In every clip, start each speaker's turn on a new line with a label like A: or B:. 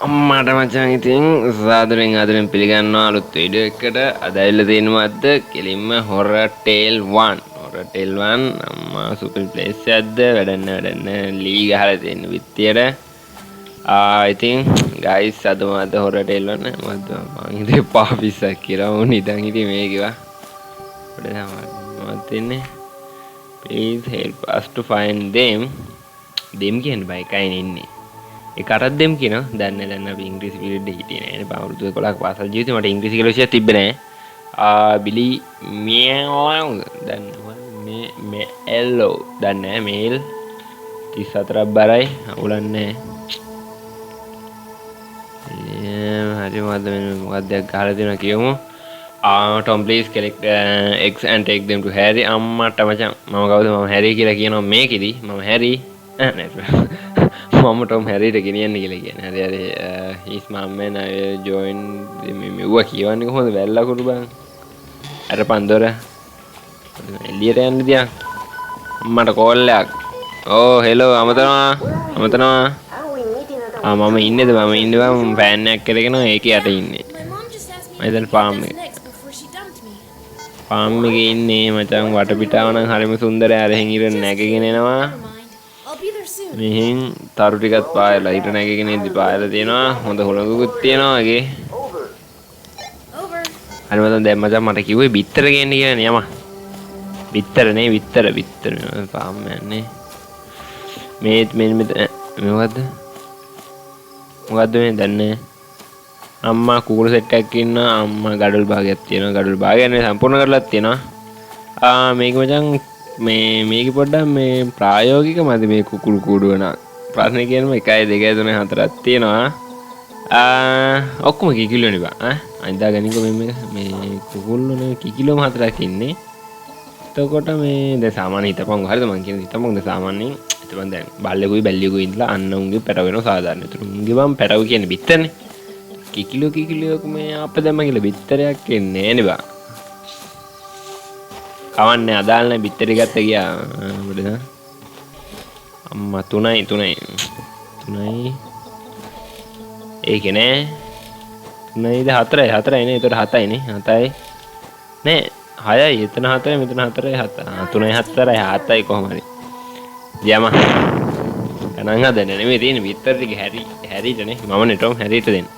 A: අම්මට මචං ඉතින් සාදරෙන් ආදරෙන් පිළිගන්නවා අලුත් වීඩියෝ එකකට. අද ඇවිල්ලා තියෙනවද කෙලින්ම හොරර් ටේල් 1. හොරර් ටේල් 1 අම්මා සුපර් ප්ලේස් එකක්ද වැඩන්න ලී ගහලා තියෙන විත්තියට. ඉතින් ගයිස් අද මොකද්ද හොරර් ටේල් 1 මොකද්ද මං හිතේ පාපිස්සක් කියලා උන් ඉතින් මේ කිව්වා. පොඩ තමයි තින්නේ. Please help us to find them. them කියන්නේ බයි කයින් ඉන්නේ. ඒකටත් දෙම් කියනවා. දැන් අපි ඉංග්‍රීසි පීරියඩ් එකේ හිටියේ නෑනේ. අවුරුදු 11ක් පාසල් ජීවිතේ මට ඉංග්‍රීසි කියලා විෂයක් තිබ්බේ නෑ. බිලි මියෝ දැන් මේ එල්ලෝ දැන් නෑ මේල් 34ක් බරයි අවුලන්නේ. හරි මොකක්ද ගහලා තියෙනවා කියමු. Tom please collect eggs and take them to Harry. අම්මට මචං මම කවුද මම හැරි කියලා කියනවා මේකෙදි මම හැරි මම ටොම් හැරිට ගෙනියන්නේ කියලා කියන්නේ. හරි he's mom and I join මෙව්වා කියවන්නේ කොහොමද වැල්ලා කුරු බං අර පන්දොර එළියට යන්න දියා අම්මට කෝල් එකක්. හෙලෝ අමතනවා මම ඉන්නේද මම ඉන්නවා ෆෑන් එකක් කරගෙන ඒකේ යට ඉන්නේ. මම දැන් ෆාම් එකේ ඉන්නේ මචං වටපිටාව නම් හරිම සුන්දරයි. අරහෙන් ඉර නැගගෙන එනවා. මෙහෙන් තරු ටිකක් පායලා ඊට නැගගෙන ඉදි පායලා තියෙනවා. හොඳ හොලඟකුත් තියෙනවා වගේ. හරි මම දැන් මචං මට කිව්වේ බිත්තර ගේන්න කියලා නේ යම. බිත්තර පාම් යන්නේ. මේ මොකද්ද මේ දන්නේ. අම්මා කුකුළු සෙට් එකක් ඉන්නවා. අම්මා ගඩොල් භාගයක් තියෙනවා. ගඩොල් භාගයක් නේ සම්පූර්ණ කරලාත් තියෙනවා. මේක මචං මේක පොඩ්ඩක් මේ ප්‍රායෝගික මදි මේ කුකුළු කූඩුව නම්. ප්‍රශ්නේ කියනම 1 2 3 4ක් තියෙනවා. ඔක්කොම කිකිලෝනේ බා. අනිදා ගනින්කෝ මේ කුකුල්ලෝ නේ කිකිලෝම 4ක් ඉන්නේ. එතකොට මේ දැන් සාමාන්‍ය හිතපන් හරිද මං කියන හිතපන් දැන් සාමාන්‍යයෙන් හිතපන් දැන් බල්ලෙකුයි බැල්ලියෙකුයි ඉඳලා අන්න උන්ගේ පැටව වෙනවා සාමාන්‍යයෙන්. ඒතර උන්ගේ බම් පැටව කියන්නේ බිත්තරනේ. කිකිලෝ මේ අපේ දැම්ම කියලා බිත්තරයක් එන්නේ නෑනේ බා. කවන්නේ අදාළ නැහැ බිත්තරේ ගත්ත ගියා. මොකද අම්මා 3යි ඒකේ නෑ 3යිද 4යි නේ. ඒතර 7යි නේ 7යි නෑ 6යි. එතන 4යි මෙතන 4යි 3යි 7යි කොහොම හරි. යම ගණන් හදන්නේ නෙමෙයි තියෙන්නේ බිත්තර ටික හැරිටනේ මම නේ ටොම් හැරිට දෙන්න.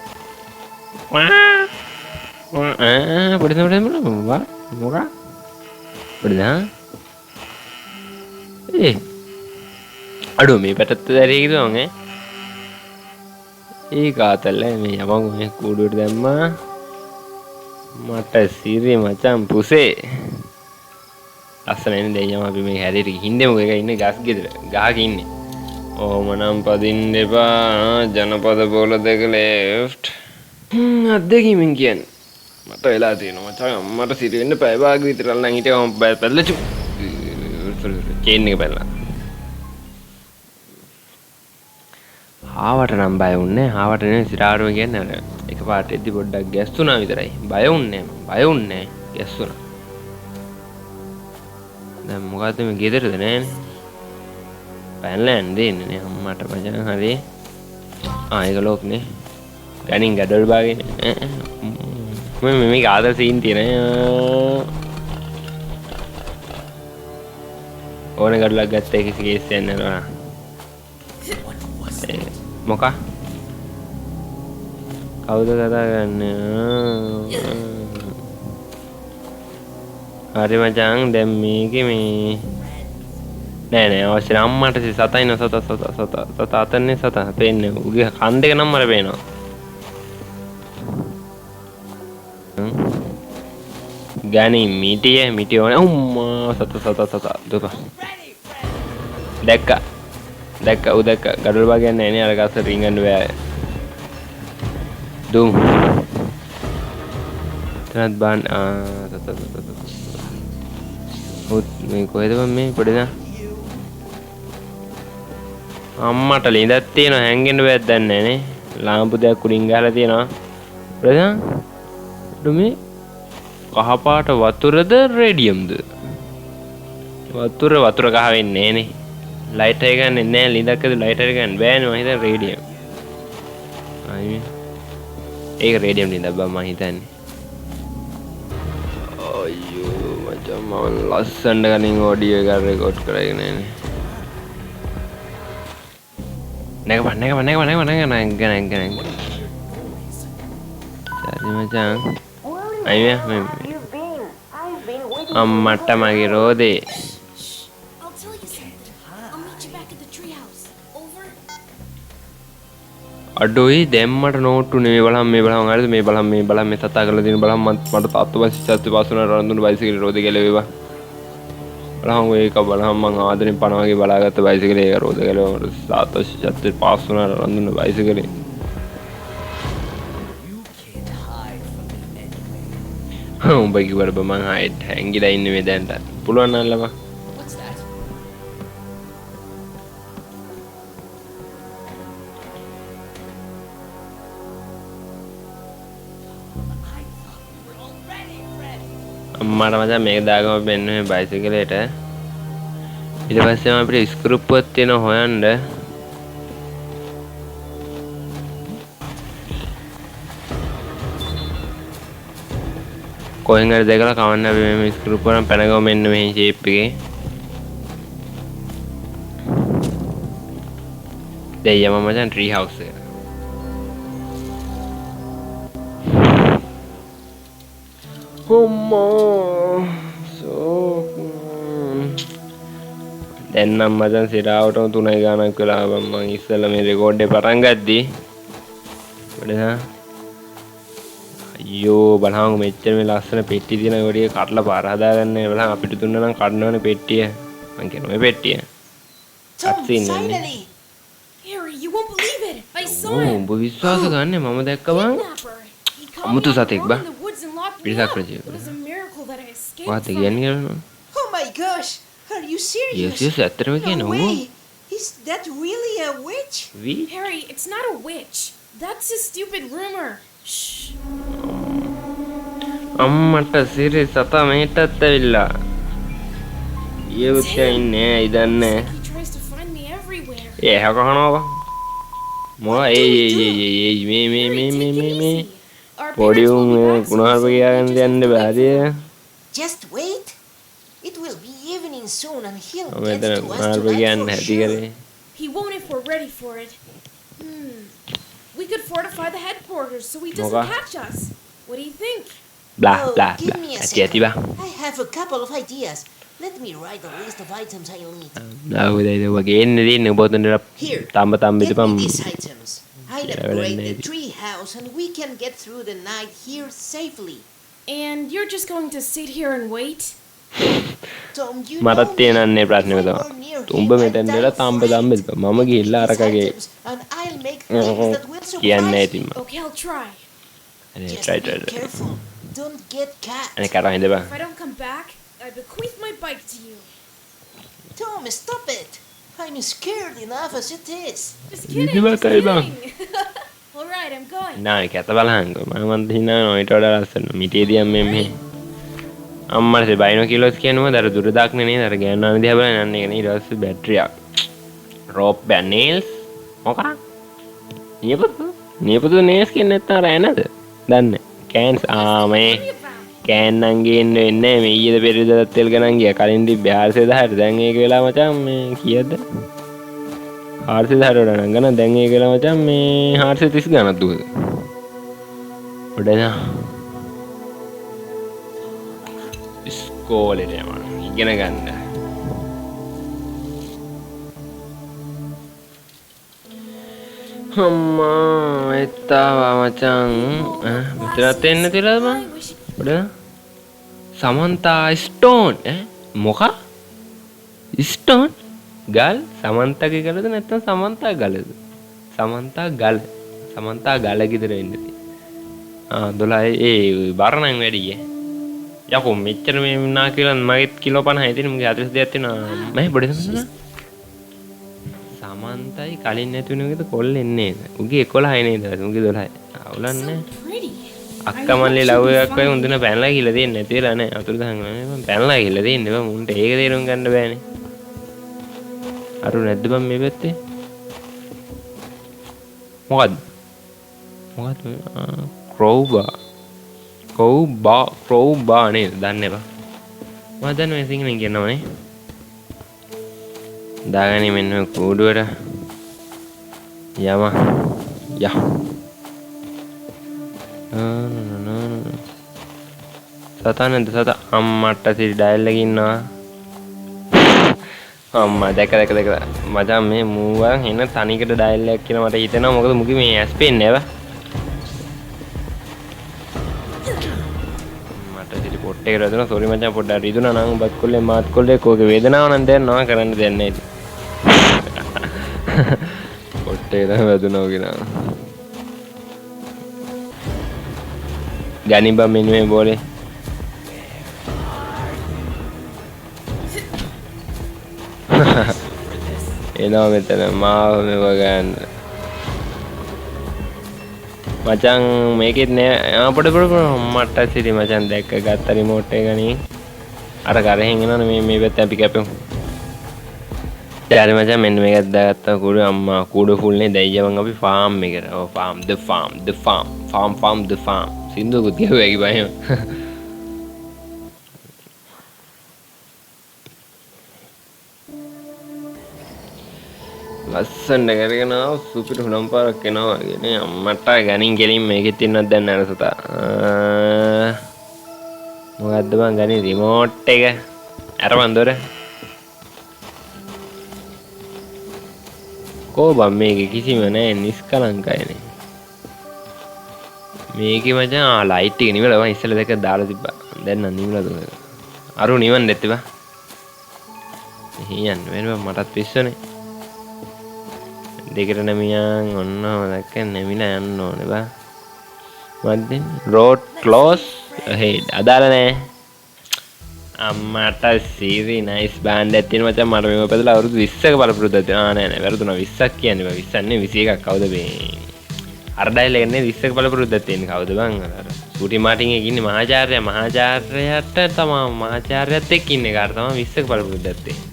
A: පොඩි මොකා Udah aduh මේ පැටත්ත දැරිය කිව්වම ඒ කාතල්ල මේ යමං මේ කූඩුවට දැම්මා. මට සිරි මචං පුසේ ලස්සනනේ. දෙයියම අපි මේ හැරියට ගිහින්දෙමු. එක ඉන්නේ ගස් ගෙදර ගහක ඉන්නේ. ඕමනම් පදින්න එපා. ජනපද බෝල දෙක ලෙෆ්ට්. අද්දකින් කියන්නේ මට වෙලා තියෙනවා මචං. මට සිරි වෙන්න පැය භාග විතර නම් හිටියා. මම පැල්ලා චේන් එක පැල්ලා. ආවට නම් බය වුන්නේ. ආවට නේ සිරාරම කියන්නේ අර එකපාරට එද්දි පොඩ්ඩක් ගැස්සුණා විතරයි. බය වුන්නේ ගැස්සුණා. දැන් මොකද්ද මේ ගෙදරද නෑනේ. පැනලා යන්නේ නේ අම්මට මචං. හරි ඒක ලෝක්නේ ගණින් ගඩොල් බාගෙන මේක ආදර සීන් තියෙන ඕන ගඩොලක් ගත්ත එක කේස් එකක් නේනවා. මොකක් කවුද කතා කරන්නේ? හරි මචං දැන් මේකේ මේ නෑ අවශ්‍ය අම්මට සතයි නෝ සත අතන්නේ සත පේන්නේ. උගේ කන් දෙක නම් මට පේනවා. ගානේ මිටිය ඕනේ. අම්මා සත දුප දැක්ක ගඩොල් බාගයක් නෑ නේ. අර ගස්ස රින්ගන්න බෑ. දුම් තනත් බාන් මේ කොහෙද මේ පොඩේද අම්මට ලිඳක් තියෙනවා. හැංගෙන්න බෑද දන්නේ නෑනේ. ලාම්පු දෙකක් උඩින් ගහලා තියෙනවා. පොඩේද මේ කහපාට වතුරද රේඩියම්ද? වතුර කහ වෙන්නේ නෑනේ. ලයිටර් එක ගන්න නෑ. ලිඳක් ඇතුළේ ලයිටර් එක ගන්න බෑනේ. මම හිතන්නේ රේඩියම්. අයිනේ. ඒක රේඩියම් නේ බබා මම හිතන්නේ. අයියෝ මචං මම ලස්සනට කලින් ඔඩියෝ එක රෙකෝඩ් කරගෙන ඉන්නේ. නැගපන්. සරි මචං. අයිනේ මේ අම්මට මගේ රෝදේ. අඩෝයි දැම්මට නෝට්ටු නෙමෙයි බලන්න මේ බලන්න හරිද මේ බලන්න මේ තතා කරලා තියෙන බලන්න මට අත්පස්සිච්චත් පාසුන රඳුන බයිසිකල් රෝද ගැලවෙවා බලන්න ඒක බලන්න මං ආදරෙන් පණ වගේ බලාගත්ත බයිසිකලේ ඒක රෝද ගැලවෙවා අත්පස්සිච්චත් පාසුන රඳුන බයිසිකලේ උඹ කිව්වට බ මං හයිඩ් හැංගිලා ඉන්නේ මේ දැන්ට පුළුවන් නම් ළමා අම්මට මචං මේක දාගම පෙන්නුවේ බයිසිකලේට ඊට පස්සේ මම අපිට ස්ක්‍රූප්පුවක් තියෙන හොයන්න කොහෙන් හරි දැකලා කවන්න අපි මේ ස්ක්‍රූප්පුව නම් පැනගම මෙන්න මේ ෂේප් එකේ දැන් යම මචං ට්‍රී හවුස් එක දැන් නම් මචං සිරාවටම 3 ගානක් වෙලා මම ඉස්සෙල්ලා මේ රෙකෝඩ් එක පටන් ගද්දී වඩා අයියෝ බලහන් මෙච්චර මේ ලස්සන පෙට්ටිය තියෙන ගොඩිය කඩලා පාර හදාගන්න බලහන් අපිට දුන්නා නම් කඩනවනේ පෙට්ටිය මං කියන මේ පෙට්ටිය
B: finally Harry you won't believe it I saw him
A: උඹ විශ්වාස ගන්න මම දැක්ක බං අමුතු සතෙක් බං පිටසක් රජේ වාත කියන්නේ
B: Oh my gosh are you serious
A: yes ඇත්තටම කියන
B: No way. Is that really a witch?
A: Witch?
B: Harry, it's not a witch. That's a stupid rumor. Shh.
A: අම්මට සිරි සතා මෙහෙටත් ඇවිල්ලා ඊයුත් ඉන්නේ ඉදන්නේ
B: He tries to find me everywhere.
A: ඒ හකහනවා මොවා ඒ මේ පොඩි උන් කුණාරප ගියාගෙන යන්න බෑ
B: Just wait. It will be evening soon and he'll
A: මම
B: get
A: එතන
B: to us
A: කුණාරප
B: tonight
A: ගියන්න
B: for
A: හැටි
B: sure.
A: කරේ
B: He won't if we're ready for it. We could fortify the headquarters so he doesn't
A: Moga.
B: catch us. What do you think?
A: Blah
B: Oh,
A: blah
B: give
A: blah
B: me a
A: ඇති
B: second.
A: ඇති බා
B: I have a couple of ideas. Let me write a list of items I'll need.
A: ආවුදේ වගේ එන්නේ තියෙන්නේ ඔබ ඔතන
B: Here,
A: තඹ
B: get
A: ඉදපම්
B: me these items. I'll
A: Yeah,
B: upgrade the
A: maybe.
B: tree house and we can get through the night here safely. And you're just going to sit here and wait? Tom, you
A: මටත්
B: know
A: තියෙනන්නේ
B: me.
A: ප්‍රශ්නේ
B: If I
A: තමයි
B: were near
A: උඹ
B: him, I'd
A: මෙතන
B: die
A: ඉඳලා
B: of
A: තඹ
B: fright.
A: තඹ මම ගිහිල්ලා
B: Get these
A: අරකගේ
B: items and I'll make things that will
A: කියන්නේ
B: surprise
A: ඉතින්
B: you. Okay, I'll try.
A: අනේ
B: Just
A: try
B: be careful. Don't get caught.
A: අනේ කරා ඉඳපන්
B: If I don't come back, I bequeath my bike to you. Tom, stop it. I'm scared enough as it is. Just kidding.
A: Hindi ba
B: Just
A: tayo ba?
B: kidding. All right, I'm going.
A: නා කැත බලහංග මම හිනා ඊට වඩා ලස්සන මිටියේදී මේ අම්මට බයිනෝ කිලෝස් කියනවා දර දුර දාක්නේ නේද අර ගෑනු දිහා බලන යන්නේ නේ ඊට පස්සේ බැටරියක් රෝප් බැනේල්ස් මොකක් නියපොතු නේල්ස් කියන්නේ නැත්නම් රෑ නේද දන්නේ කෑන්ස් මේ කෑන්නන් ගේන්න වෙන්නේ මේ ඊයේද පෙරේදත් තෙල් ගණන් ගියා කලින් තිබ්බේ 410ට දැන් ඒක වෙලා මචං මේ කීයද 410ට වඩා නම් ගණන් දැන් ඒක වෙලා මචං මේ 430 ගණන් දුවද ඔඩේ ඉස්කෝලේට යනවා ඉගෙන ගන්න අම්මා එත්තාවා මචං මෙතනත් එන්න තියලාද මං ඔඩේ සමන්තා ස්ටෝන් මොකක් ස්ටෝන් ගල් සමන්තාගේ ගලද නැත්නම් සමන්තා ගලද සමන්තා ගල ගෙදර වෙන්න තියෙන්නේ 12 ඒ බරණන් වැඩි යකෝ මෙච්චර මේ නා කියලා මගෙත් කිලෝ 50යි තියෙන මගේ 42ක් තියෙනවා මම බොඩේ තමයි සමන්තයි කලින් නැති වෙනකද කොල්ල එන්නේ නේද උගේ 11යි නේද උගේ 12යි අවුලන්නේ අක්කා මල්ලේ ලව් එකක් වගේ හොඳන පැනලා කියලා දෙන්නේ නැති වෙලා නේ අතුරුදහන් මම පැනලා කියලා දෙන්නේ බං උන්ට ඒක තේරුම් ගන්න බෑනේ අරු නැද්ද බං මේ පැත්තේ මොකද්ද මොකක්ද ක්‍රෝබා නේද? දන්නේ බා. මම දන්නේ මේ සිංහලෙන් කියනවනේ. දාගනි මෙන්න කූඩුවට. යම. යා. සතානන්ද සතා අම්මට සිරි ඩයල් එකේ ඉන්නවා. අම්මා දැක මචං මේ මූවන් එන තනිකට ඩයල් එකක් කියලා මට හිතෙනවා. මොකද මුගේ මේ ඇස් පේන්නේ නැහැ. මට සිරි පොට්ටේ රදන සෝරි මචං පොඩ්ඩක් රිදුනා නම් බත් කොල්ලේ මාත් කොල්ලේ කෝකේ වේදනාව නම් දැනනවා කරන්න දෙන්නේ නැහැ ඉතින්. පොට්ටේ තමයි වැදුනා වගේ. ගනි බම් මෙන්න මේ බෝලේ. එනවා මෙතන මාව මෙව ගන්න. මචං මේකෙත් නෑ පොඩ මට සිරි මචං දැක්ක ගත්ත රිමෝට් එක ගනි. අර කරහෙන් එනවනේ මේ පැත්ත අපි කැපෙමු. ඊට මචං මෙන්න මේකත් දාගත්තා කුඩු අම්මා කුඩු ෆුල් නේ දැයියවන් අපි ෆාම් එකට. ඔව් ෆාම් the farm සින්දුවකුත් ගිහුවා කි බයම. ලස්සන කරගෙන සුපිරි හුලම් පාරක් එනවා වගේ නේ. අම්මට ගණින් ගෙලින් මේකෙත් ඉන්නවද දැන් නෑ සතා. මොකද්ද බං ගණි රිමෝට් එක අරපන් දොර. කෝ බම් මේකේ කිසිම නෑ නිස්කලංකයනේ. මේකේ මචං ලයිට් එක නිවලා මම ඉස්සෙල්ලා දැක්ක දාලා තිබ්බා. දැන් නම් නිවලා දුන්නා. අරු නිවන් දෙත්තේ බා. එහෙ යන්න වෙනවා මටත් පිස්සනේ. දෙකට නැමියන් ඔන්නම දැක්ක නැමිලා යන්න ඕනේ බා. මද්දෙන් road close ahead අදාළ නෑ. අම්මට සීරි නයිස් බෑන්ඩ් එකක් තියෙන මචං. මට මේක පැදලා අවුරුදු 20ක බලපුරුද්දක් තියෙනවා. නෑ වැරදුනා 20ක් කියන්නේ බා. 20ක් නෙවෙයි 21ක්. කවුද මේ අර ඩයල් එක නේ 20ක බලපුරුද්දක් තියෙන. කවුද බං අර සූටි මාටින් එකේ ඉන්නේ මහාචාර්යයට තමයි මහාචාර්යත් එක්ක ඉන්නේ කාට තමයි 20ක බලපුරුද්දක් තියෙන්නේ.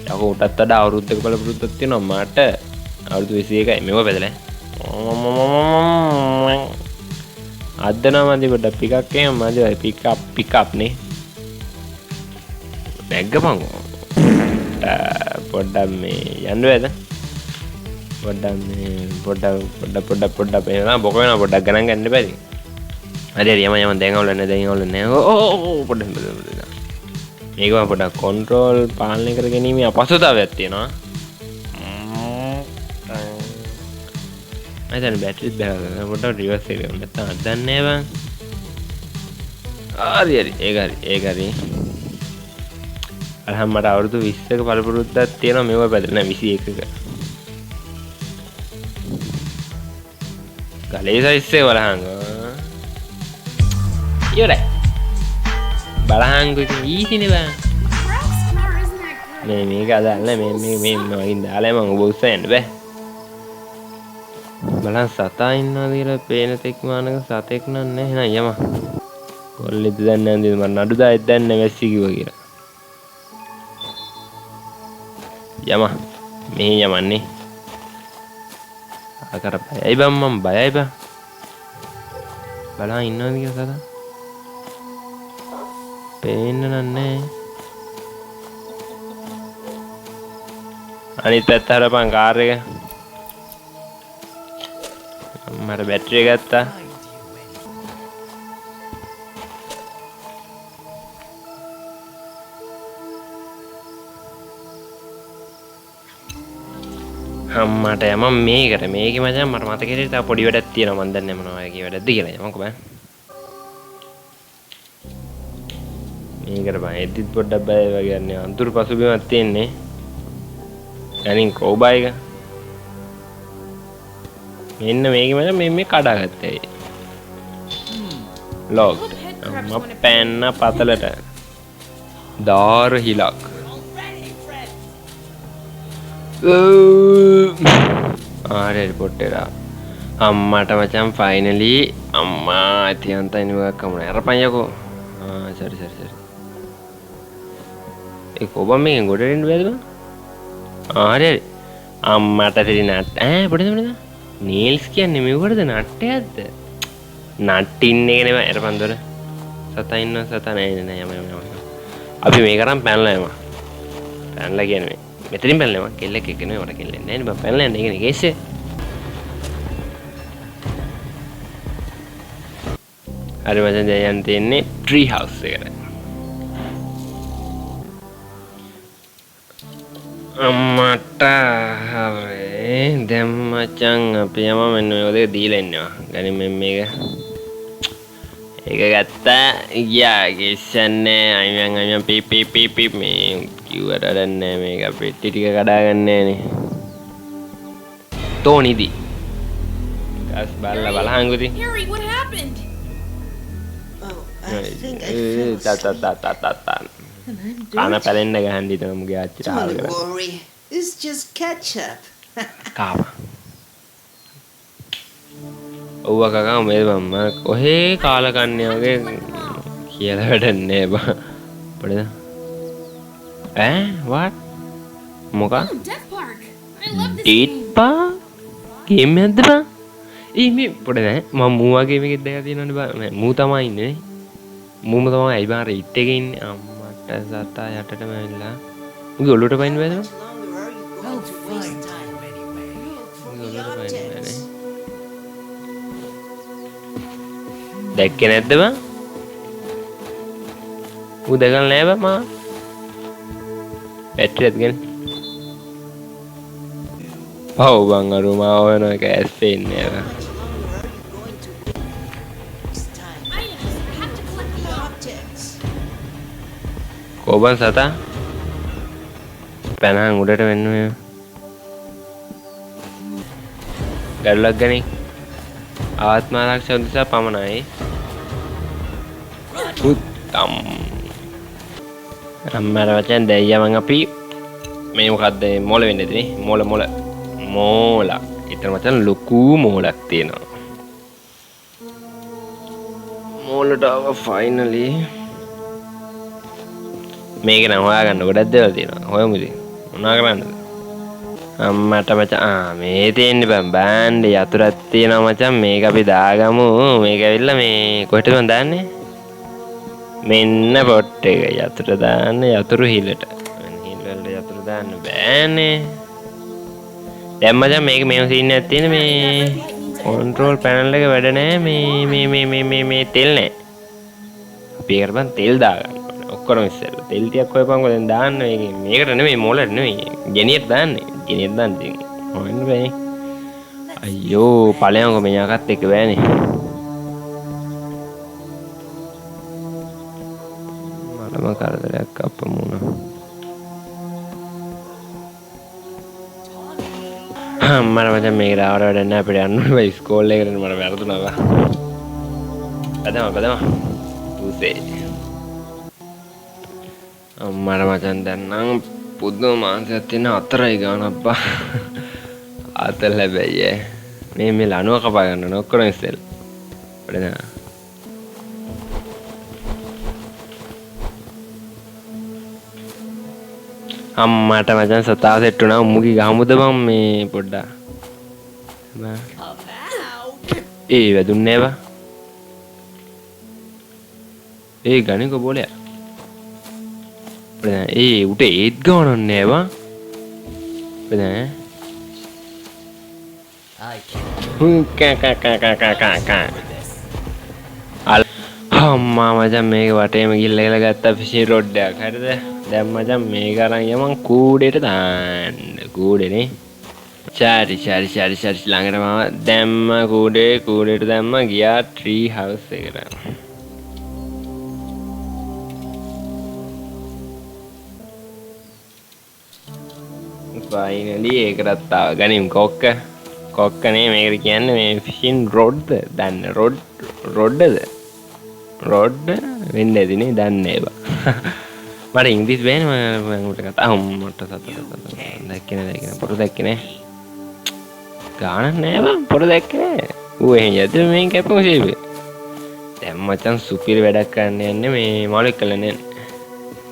A: යකෝ උටත් වඩා අවුරුද්දක බලපුරුද්දක් තියෙනවා මට. අවුරුදු 21යි මේව පැදලා. අද්දනවා මදි පොඩ්ඩක් පිකක් එහෙම මදි පිකප් නේ. නැග්ගපන් පොඩ්ඩක් මේ යන්න වේද? පොඩ්ඩක් මේ පොඩ්ඩක් එහෙනම් බොක වෙනවා පොඩ්ඩක් ගණන් ගන්න එපා ඉතින්. හරි යම දැන් අවුල නැහැ. ඕ පොඩ්ඩක් මේක මම පොඩ්ඩක් කන්ට්‍රෝල් පාලනය කර ගැනීමේ අපහසුතාවයක් තියෙනවා. මම දැන් බැටරිත් බහලා පොඩ්ඩක් රිවර්ස් එක කරමු. නැත්නම් අදන්නේ බං. හරි ඒක හරි. අරහම් මට අවුරුදු 20ක පළපුරුද්දක් තියෙනවා මේව පැදලා නෑ 21ක. ගලේ සයිස් එක බලහන්. ඉවරයි. බලහන් කොයි ඊසිනේ බං. මේක අදාළ නෑ මේ මගින් දාලා මම ඔබ උස්සන්න බෑ. බලන්න සතා ඉන්නවා කියලා පේන තෙක් මානක සතෙක් නෑ. එහෙනම් යම. කොල්ලෙද දැන් නැන්දේ මම නඩු දායිත් දැන් නැවැස්සි කිව්වා කියලා. යම මේ යමන්නේ. අකර බයයි බං මම බයයි බං. බලන්න ඉන්නවද කියලා සතා. පේන්න නෑ. අනිත් පැත්ත හරපන් කාර් එක. මට බැටරිය ගත්තා. අම්මට යම මේකට මේකේ මචං මට මතකෙට තව පොඩි වැඩක් තියෙනවා මන් දන්නේ මොනවා වගේ වැඩක්ද කියලා. යමකෝ බං. මේකට බං එද්දිත් පොඩ්ඩක් බය වගේ යන්නේ. අඳුරු පසුබිමක් තියෙන්නේ. අනින් කෝබා එක. මෙන්න මේක මම මේ කඩාගත්තා. ලොග් මම පෑන්න පතලට දාර හිලක්. ආරේ පොට්ටේලා අම්මට මචං ෆයිනලි අම්මා තියන්තයි නුවක් කමුණ අරපන් යකෝ. සරි ඒ කොබම් මේකෙන් ගොඩට එන්න බැරිද බං? හරි අම්මට දෙරි නට් පොඩි නීල්ස් කියන්නේ මෙවටද නට්ටයක්ද? නට්ටින්න එක නෙමෙයි අර පන්දර. සතා ඉන්නවා සතා නෑ යම. අපි මේක අරන් පැනලා යමු. පැනලා කියන්නේ මෙතනින් පැනලා යමු. කෙල්ලෙක් එක්ක නෙමෙයි මට කෙල්ලෙක් නෑනේ බං පැනලා යන්නේ ඒකනේ කේස්. හරි මචං දැන් යන්න තියෙන්නේ ට්‍රී හවුස් එකට. අම්මට හරි දැන් මචං අපි යම මෙන්න මේක දෙක දීලා ඉන්නවා. ගනි මෙන්න මේක. ඒක ගත්තා යා කිස්සන්නේ අයියන් පීප් මේ කිව්වට වැඩන්නේ මේක පෙට්ටි ටික කඩාගන්නේ නේ. තෝනිදි. ගස් බල්ලා බලහංගු ඉතින්.
B: Harry, what happened?
C: Oh, I think I fell asleep. And I'm
A: කන
C: dirty.
A: පැලෙන්න ගහන්න ඉතන මුගේ ආච්චිට ආව
C: Don't
A: කරා.
C: worry. It's just ketchup.
A: කාවා. ඔව්ව කකා මේ මම කොහේ කාලා කන්නේ වගේ කියලා වැඩන්නේ බා. පොඩද? ඈ what? මොකක්?
B: Oh, Death Park. I love this
A: date
B: game.
A: පා? ගේම් එකක්ද බා? මේ පොඩ නෑ මම මූ වගේ මේකෙත් දැකලා තියෙනවනේ බා. මූ තමයි ඉන්නේ නේ. මූම තමයි අයි බා රේට් එකේ ඉන්නේ. අම්මට සතා යටටම ඇවිල්ලා. මුගේ ඔළුවට පයින් බෑද?
C: How much longer are you going to waste time anyway? Look for
A: මුගේ
C: the
A: ඔළුවට පයින්
C: objects.
A: බෑනේ. දැක්කේ නැද්ද බා? ඌ දැකලා නෑ බා මා. බැටරියත් ගන්න. ඔව් බං අර මා හොයන එක ඇස් පේන්නේ නෑ.
C: How much longer are you going to waste time?
B: Items. I have to collect
C: The
B: them all.
C: objects.
A: කෝබන් සතා පැනහන් උඩට වෙන්න මේ ගඩලක් ගනි ආත්මාරක්ෂ උදෙසා පමණයි උත්තම් අම්මර වචෙන් දෙයියමන් අපි මේ මොකද්ද මොළ වෙන්නේ නැතිනේ මොළ ඊතර මචං ලොකු මොලක් තියෙනවා මොළට ආව ෆයිනලි මේක නම් හොයාගන්න ගොඩක් දේවල් තියෙනවා හොයමු ඉතින් මොනවා කරන්නද අම්මට මචං මේ තියෙන්නේ බං බෑන්ඩ් යතුරක් තියෙනවා මචං මේක අපි දාගමු මේක ඇවිල්ලා මේ කොහෙටද මන් දාන්නේ මෙන්න පොට් එක යතුර දාන්න යතුරු හිලට හිල් වලට යතුරු දාන්න බෑනේ දැන් මචං මේක මෙහෙම සීන් එකක් තියෙන මේ කන්ට්‍රෝල් පැනල් එක වැඩ නැහැ මේ තෙල් නැහැ අපි ඒකට බං තෙල් දාගන්න ඔක්කොම ඉස්සෙල්ලා තෙල් ටිකක් හොයපන්කො දැන් දාන්න මේකට නෙමෙයි මොලට නෙමෙයි ගෙනියට දාන්නේ ගෙනියට දාන්න ඉතින් හොයන්න බෑනේ අයියෝ ඵලයන්කො මෙයාකත් එක්ක බෑනේ මලම කරදරයක් අපමුණ අම්මර මචං මේකට ආවට වැඩක් නැහැ අපිට යන්න ඕනේ බයි ස්කෝල් එකට මට වැරදුනා බා බදම පුසේ අම්මර මචන් දැන් නම් පුදුම මාංශයක් තියෙන 4යි ගාන අප්පා ආතල් හැබැයි මේ ලණුව කපා ගන්න ඕන ඔක්කොම ඉස්සෙල් පඩේ අම්මට මචන් සතා සෙට් වුණා උමුගේ ගහමුද බං මේ පොඩ්ඩක් ඒ වැදුන්නේ බා ඒ ගණික බෝලේ ඒ උට ඒත් ගානක් නෑ බං බෑ අම්මා මචං මේක වටේම ගිල්ල කියලා ගත්තා ෆිෂින් රොඩ් එකක් හරිද දැන් මචං මේක අරන් යමන් කූඩේට දාන්න කූඩේනේ චාරි ළඟට මම දැම්ම කූඩේට දැම්ම ගියා ට්‍රී හවුස් එකට ෆයිනලි ඒකටත් ආව ගනිමු කොක්කනේ මේකට කියන්නේ මේ ෆිෂින් රොඩ්ද දන්න රොඩ්ඩද රොඩ් වෙන්න ඇතිනේ දන්නේ බා මට ඉංග්‍රීසි බෑනේ මම උට කතා මට සත දැක්කේ පොර දැක්කේ නෑ ගානක් නෑ බං පොර දැක්කේ නෑ ඌ එහෙන් යද්ද මේන් කැපුම ෂේප් දැන් මචං සුපිරි වැඩක් කරන්න යන්නේ මේ මාළු එක්කලා නේ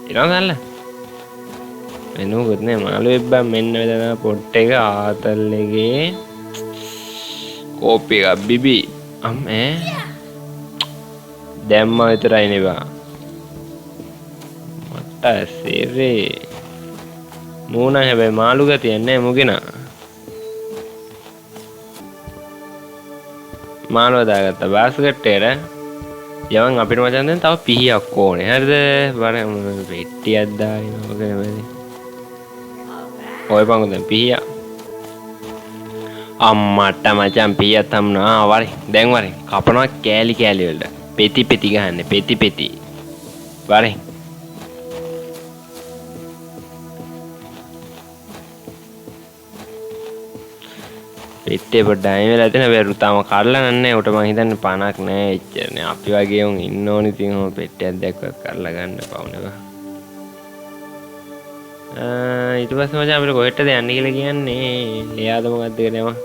A: ඊළඟ එනුකුත් නේ මාළු එබ්බන් මෙන්න වෙදන පොට් එක ආතල් එකේ කෝපි එකක් බිබි අම්මේ දැම්ම විතරයි නේ මට සීරේ මූණ හැබැයි මාළු ගතියක් නැහැ මුගින මාළව දාගත්ත බාස්කට් එකට යවන් අපිට මචං දැන් තව පිහියක් ඕනේ හරිද බලන්න පෙට්ටියක් දාගෙන ඔක නෙමෙයි ඔය පංගු දැන් පිහිය අම්මට මචං පිහියක් තම්නවා වරි දැන් වරි කපනවා කෑලි කෑලි වලට පෙති පෙති ගහන්නේ පෙති පෙති වරි පෙට්ටිය පොඩ්ඩක් අයින් වෙලා තියෙන බැරු තාම කඩලා නැහැ උට මං හිතන්නේ පණක් නැහැ එච්චරනේ අපි වගේ උන් ඉන්න ඕනි ඉතින් ඔය පෙට්ටියක් දැක්කත් කඩලා ගන්න පවුනේ බා ඊට පස්සේ මචං අපිට කොහෙටද යන්නේ කියලා කියන්නේ එයාද මොකද්ද කියනවා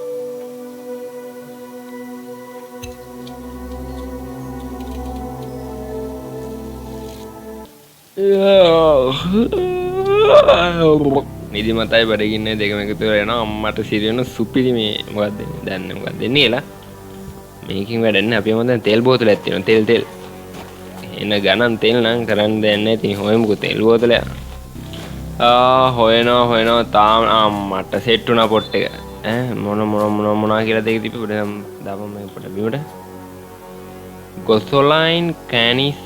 A: නිදිමතයි බඩගින්නේ දෙකම එකතු වෙලා යනවා අම්මට සිරියන සුපිරි මේ මොකක්ද දන්නේ මොකක්ද දෙන්නේ කියලා මේකෙන් වැඩන්නේ අපි මොකද තෙල් බෝතලයක් තියෙනවා තෙල් එන ගණන් තෙල් නම් කරන්න දෙන්නේ නැහැ ඉතින් හොයමුකෝ තෙල් බෝතලයක් හොයනවා තාම අම්මට සෙට් වුණා පොට් එක මොනවා කියලා දෙක තිබ්බ පොඩ්ඩක් දාපන් මේ පොඩ බිමට ගොසොලයින් කැනිස්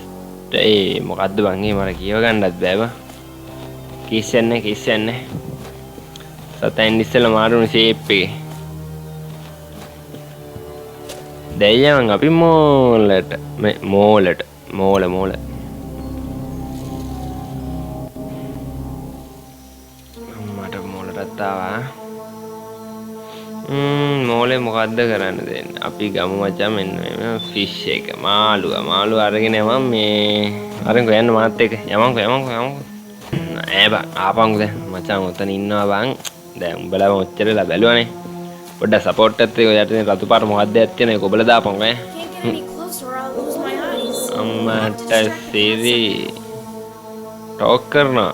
A: මොකද්ද බං මට කියව ගන්නත් බෑ බා කිස්සන්නේ සතෙන් ඉස්සෙල්ලා මාරුනේ ෂේප් එකේ දැන් අපි මෝලට මෝල මට මෝලටත් ආවා මෝලේ මොකද්ද කරන්න දෙන්නේ අපි ගමු මචං මෙන්න මේ ෆිෂ් එක මාළු අරගෙන යමන් මේ අරන් යන්න මාත් එක්ක යමන්කෝ නෑ බං ආපන්කෝ දැන් මචං ඔතන ඉන්නවා බං දැන් උඹලා ඔච්චරලා බැලුවානේ පොඩ්ඩක් සපෝට් එකත් එක්ක යට තියෙන රතු පාට මොකද්ද ඇත්තේ නේ කොබල දාපන්කෝ ඈ අම්මට සීරි ටෝක් කරනවා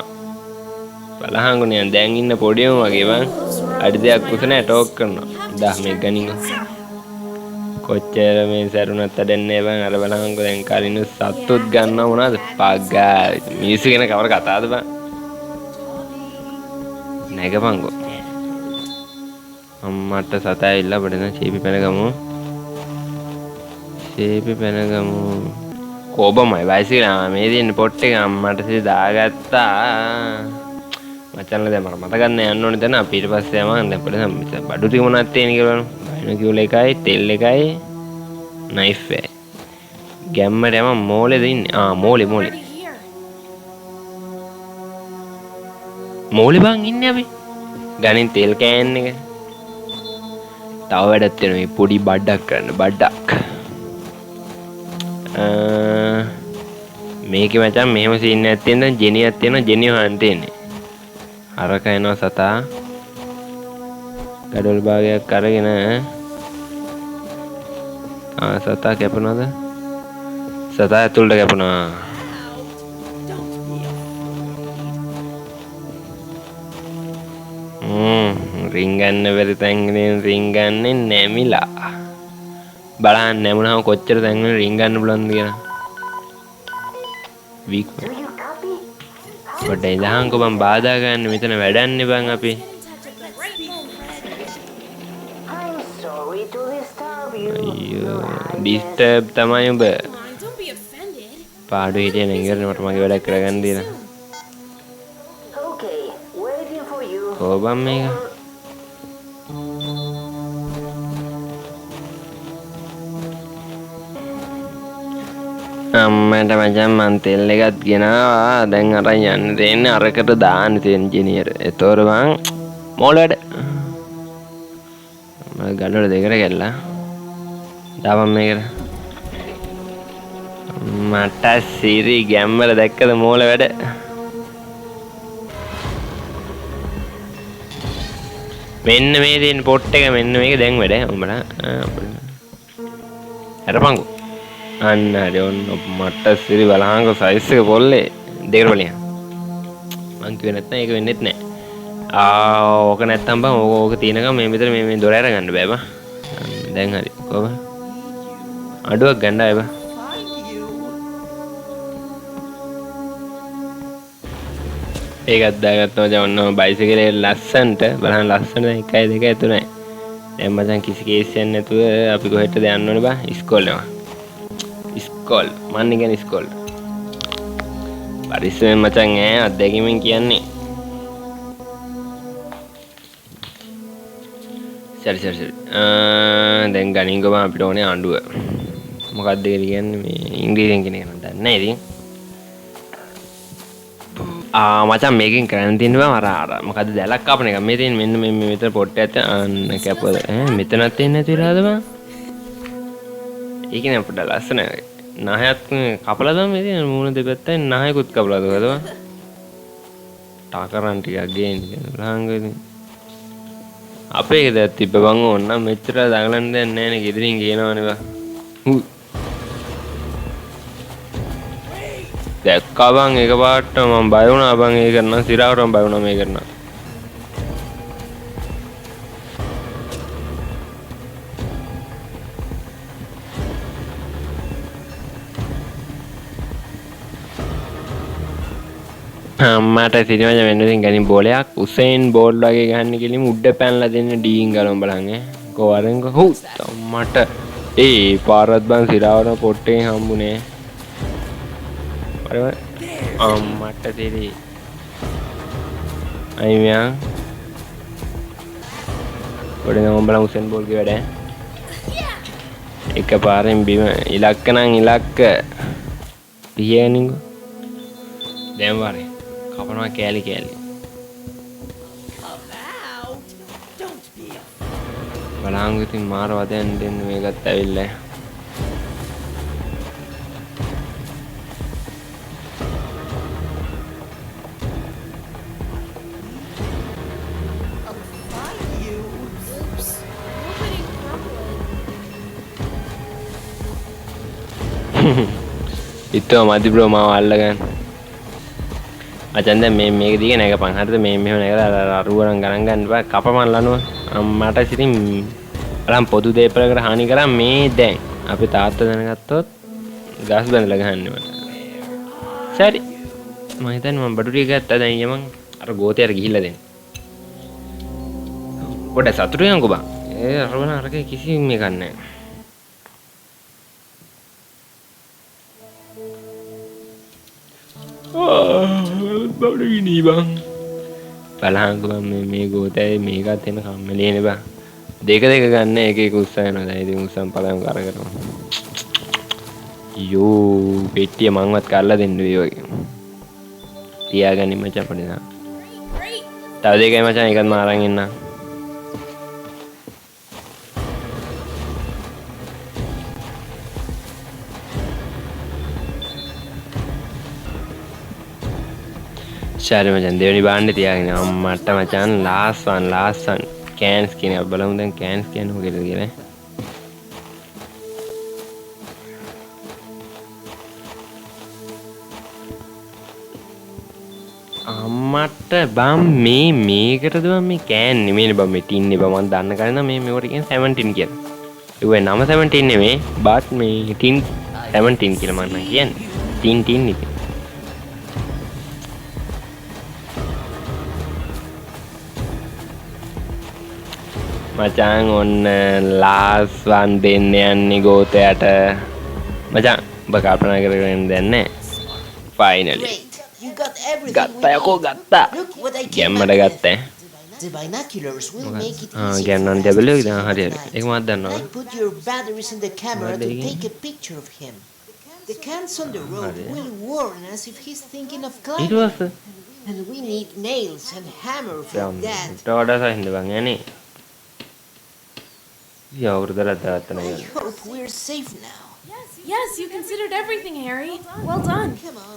A: බලහංගුනේ දැන් ඉන්න පොඩියම වගේ බං අඩි දෙයක් කුස නැහැ ටෝක් කරනවා දා මේ ගනින්කෝ කොච්චර මේ සරුණත් අඩන්නේ බං අර බලහංගෝ දැන් කලින් සත්තුත් ගන්නවා මොනවද පග්ගා මිනිස්සු ගැන කවර කතාවද බං නැගපංගෝ අම්මට සතා ඇවිල්ලා බඩන චේපි පැනගමු කෝබමයි වයිසිලා මේ දෙන්නේ පොට් එක අම්මට සිත දාගත්තා මචන්ලා දැන් මට මතක ගන්න යන්න ඕනේ දැන් අපි ඊට පස්සේ යමන් දැන් පොඩි බඩු ටික මොනවද තියෙන්නේ කියලා බලමු බයිනොකියුල එකයි තෙල් එකයි නයිෆ් එක ගැම්මට යමන් මෝලේද ඉන්නේ මෝලේ බං ඉන්නේ අපි ගණන් තෙල් කෑන් එක තව වැඩක් තියෙනවා මේ පොඩි බඩක් කරන්න බඩක් මේකේ මචං මෙහෙම සීන් එකක් තියෙන දැන් ජෙනියක් තියෙනවා ජෙනිය හොයන්න තියෙන්නේ අරක එනවා සතා ගඩොල් භාගයක් අරගෙන සතා කැපුණාද සතා ඇතුළට කැපුණා රින්ගන්න බැරි තැන්ගෙන් රින්ගන්නේ නැමිලා බලන්න නැමුණාම කොච්චර තැන්වල රින්ගන්න පුළුවන්ද කියලා වීක් පොඩ්ඩයි දහංකෝ බං බාධා ගන්න මෙතන වැඩන්නේ බං අපි අයියෝ ඩිස්ටර්බ් තමයි උඹ පාඩු හිටියේ නේ ඉවරනේ මට මගේ වැඩක් කරගන්න දෙන්න කොබම් මේක අම්මට මචං මං තෙල් එකත් ගෙනාවා දැන් අරන් යන්න දෙන්නේ අරකට දාන්න තියෙන ඉංජිනේර ඒතොර බං මොලඩ මම ගඩොල දෙකට ගැල්ලා දාපන් මේකට මට සිරි ගැම්මල දැක්කද මෝල වැඩ මෙන්න මේ තියෙන පොට් එක මෙන්න මේක දැන් වැඩ උඹලා අරපන්කෝ අන්න හරි ඔන්න මට සිරි බලහංගෝ සයිස් එක පොල්ලේ දෙකට බලන්න මං කිව්වේ නැත්නම් ඒක වෙන්නෙත් නැහැ ඕක නැත්තම් බං ඕක තියෙනකම් මේ මෙතන මේ දොර අරගන්න බෑ බං දැන් හරි කොහොම අඩුවක් ගන්න ආව
B: Find you.
A: ඒකත් දාගත්තා මචං ඔන්න බයිසිකලේ ලස්සන්ට බලන්න ලස්සන 1 2 3යි දැන් මචං කිසි කේසියක් නැතුව අපි කොහෙටද යන්න ඕනේ බා ඉස්කෝලේම ඉස්කෝල් මන්නේ කියන්නේ ඉස්කෝල් පරිස්සමෙන් මචං අත්දැකීමෙන් කියන්නේ සරි දැන් ගණින්කෝ බා අපිට ඕනේ ආණ්ඩුව මොකක්ද කියන්නේ මේ ඉංග්‍රීසියෙන් කියන එක නම් දන්නේ නැහැ ඉතින් මචං මේකෙන් කරන්න තියෙනවා අර මොකද්ද දැලක් කපන එක මේ තියෙන මෙන්න මේ මෙතන පොට්ටයක් අන්න කැපුවද මෙතනත් තියෙන්නේ නැති වෙලාද බං ඒක නේ අපිට ලස්සන නහයත් කපලා තමයි මේ තියෙන මූණ දෙපැත්තෙන් නහයකුත් කපලා දුවද බං ටාකරන් ටිකක් ගේන්න ලහංගෙදී අපේ ගෙදරත් තිබ්බ බං ඕන්න මෙච්චර දඟලන්න දෙයක් නැහැ නේ ගෙදරින් ගේනවනේ බං දැක්කා බං එකපාරට මම බය වුණා බං ඒක කරන සිරාවටම බය වුණා මේ කරන අම්මට සිරිමජ වෙනුවෙන් ගනින් බෝලයක් උසේන් බෝල් වගේ ගහන්න කිලිම උඩ පැනලා දෙන්න ඩීන් ගලම බලන්න කොවරෙන්ක හු අම්මට ඒ පාරත් බං සිරාවට පොට්ටේ හම්බුනේ අම්මට තෙරේ අයිමයා ගොඩ ගමන් බලමු උසේන් බෝල්ගේ වැඩ එක පාරෙන් බිම ඉලක්ක නම් ඉලක්ක පියගනින්කෝ දැන් වාරේ කපනවා කෑලි කෑලි බලංගු ඉතින් මාර වදයන් දෙන්න මේකත් ඇවිල්ලා ඉතෝ මදි බ්‍රෝ මාව අල්ලගන්න මචන් දැන් මේක දිගේ නැගපන් හරිද මේ මෙහෙම නැගලා අරුවරන් ගණන් ගන්න බෑ කපමන් ලනුව අම්මට ඉතින් බලන් පොදු දේපලකට හානි කරා මේ දැන් අපේ තාත්තා දැනගත්තොත් ගස් බැඳලා ගහන්නේ මට සරි මම හිතන්නේ මම බඩු ටික ගත්තා දැන් යමන් අර ගෝතයට ගිහිල්ලා දෙන්න පොඩ සතුටු යන්කෝ බං ඒ අරවන අරකේ කිසිම මේකක් නැහැ බඩගිනී බං බලහන්කෝ මේ ගෝතයි මේකත් එන කම්මලේනේ බං දෙක ගන්න එක උත්සාහ වෙනවා දැන් ඉතින් උත්සාහ පලයන් කරගන්නවා යෝ පෙට්ටිය මංවත් කරලා දෙන්න වෙයි වගේ තියාගන්න මචං පොඩි නා තව දෙකයි මචං එකත් මම අරන් එන්නම් ශාරි මචන් දෙවෙනි බාණ්ඩේ තියාගෙන අම්මට මචන් ලාස්වන් කෑන්ස් කියන එක බලමු දැන් කෑන්ස් කියන්නේ මොකද කියලා අම්මට බම් මේකටද බම් මේ කෑන් නෙමෙයිනේ බම් මේ ටින් නේ බම් මම දන්න කලින් නම් මේ මේවට කියන්නේ 17 කියලා ඒවේ නම 17 නෙමෙයි බට් මේ ටින් 17 කියලා මම කියන්නේ ටින් ඉතින් මචං ඔන්න ලාස්වන් දෙන්න යන්නේ ගෝතයට මචං ඔබ කල්පනා කරගෙන දැන්නේ ෆයිනලි ගත්තා යකෝ ගත්තා ගැම්මට ගත්තා
B: The binoculars will make it
A: ගැම්නන් ඩබල් එක හරි හරි ඒක මම දන්නවා
B: and put your batteries in the camera to take a picture of him. The cans on the road will warn us if he's thinking of
A: ඊට
B: climbing.
A: පස්සේ
B: And we need nails and hammer for that.
A: ඊට වඩා සහින්ද බං යන්නේ යවුරුදලා දාත්තන
B: I hope we're safe now.
D: Yes, you considered everything, Harry. Well done.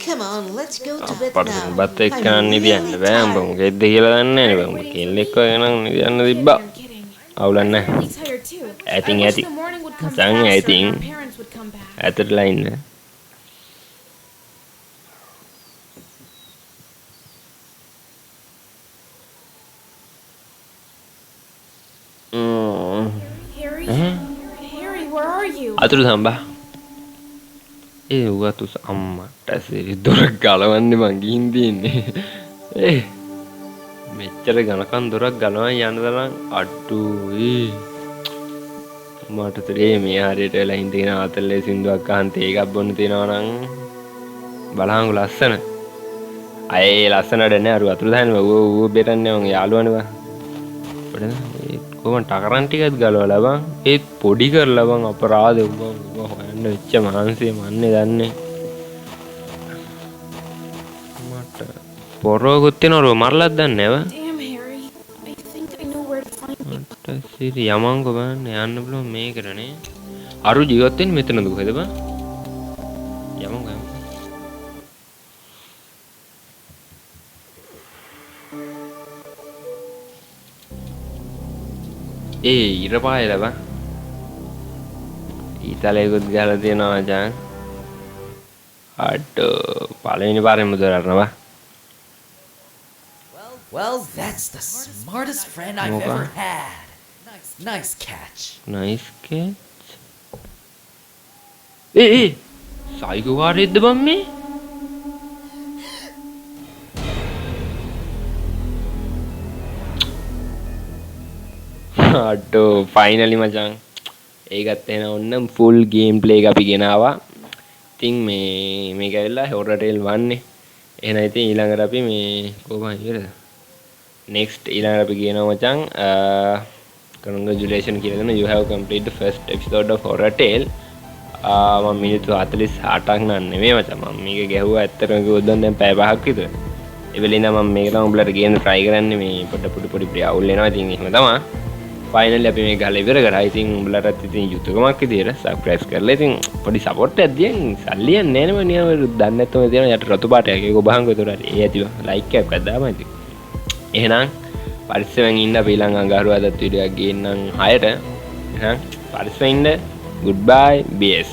B: Come on, let's go to bed
A: පට
B: now.
A: බත් එක්කන් නිදියන්න බෑ උඹ මොකෙද්ද කියලා දන්නේ නැහැ උඹ කෙල්ලෙක් වගේ නම් නිදියන්න තිබ්බා
D: I'm kidding.
A: අවුලක් නැහැ
D: Really tired too.
A: ඇතින්
D: I wish
A: ඇති
D: the morning would come
A: මචං
D: faster
A: ඇතින්
D: and our parents would come back.
A: ඇතටලා ඉන්න
D: Harry,
A: අතුරු සම්බා ඒ උගතුස් අම්මට සිරි දොරක් ගලවන්නේ මං ගිහින් තියන්නේ ඒ මෙච්චර ඝනකන් දොරක් ගලවන්න යන තරම් අඩුයි මට තරේ මේ හරියට වෙලා ඉඳගෙන ආතල්ලේ සින්දුවක් අහන් තේ එකක් බොන්න තියනවා නම් බලහංගු ලස්සන අය ලස්සනට නෑ අර අතුරු දාන්නේ ඌ බෙරන්නේ මං යාළුවනේ බං අපිට කොහොම ටකරන් ටිකත් ගලවලා බං ඒත් පොඩි කරලා බං අපරාධ උඹ හොයන්න වෙච්ච මහන්සිය මන්නේ දන්නේ මට පොරොකුත් තියනවලු මරලත් දන්නේ නැව
D: Damn, Harry. I think I know where to find you.
A: මට සිරි යමන්කෝ බං යන්න බලමු මේකටනේ අරු ජීවත් වෙන්නේ මෙතනද කොහෙද බං යමන්කෝ ඒ ඉර පායලා බං ඊතලෙකුත් ගහලා තියෙනවා මචං අඩෝ පළවෙනි පාරෙම දොරනවා
B: Well, that's the smartest friend I've
A: Okay.
B: ever had. Nice catch.
A: Nice catch ඒ සයිකෝ කාරෙද්ද බං මේ අඩෝ ෆයිනලි මචං ඒකත් එහෙනම් ඔන්න ෆුල් ගේම් ප්ලේ එක අපි ගෙනාවා ඉතින් මේක ඇවිල්ලා හොරර් ටේල් 1 නේ එහෙනම් ඉතින් ඊළඟට අපි මේ කොහොමද ඉවරද next ඊළඟට අපි කියනවා මචං congratulations කියලා දෙනවා you have completed the first episode of horror tale මම මිනිත්තු 48ක් නන් නෙමෙයි මචං මම මේක ගැහුවා ඇත්තටම කිව්වොත් දැන් පැය 5ක් විතර ඒ වෙලේ නම් මම මේක නම් උඹලට ගේන්න try කරන්නේ මේ පොඩි ප්‍රියවුල් වෙනවා ඉතින් එහෙම තමයි ෆයිනලි අපි මේක ගහලා ඉවර කරා ඉතින් උඹලටත් ඉතින් යුතුයකමක් විදියට subscribe කරලා ඉතින් පොඩි support එකක් දියන් සල්ලි යන්නේ නැහැ නේ මම දන්නේ නැත්නම් තියෙන යට රතු පාටයක් ඒක ඔබහංග විතර ඒ ඇතිව like එකක් දාපන් ඉතින් එහෙනම් පරිස්සමෙන් ඉන්න අපි ඊළඟ අඟහරුවාදා වීඩියෝ එකක් ගේන්නම් 6ට එහෙනම් පරිස්සමෙන් ඉන්න goodbye bs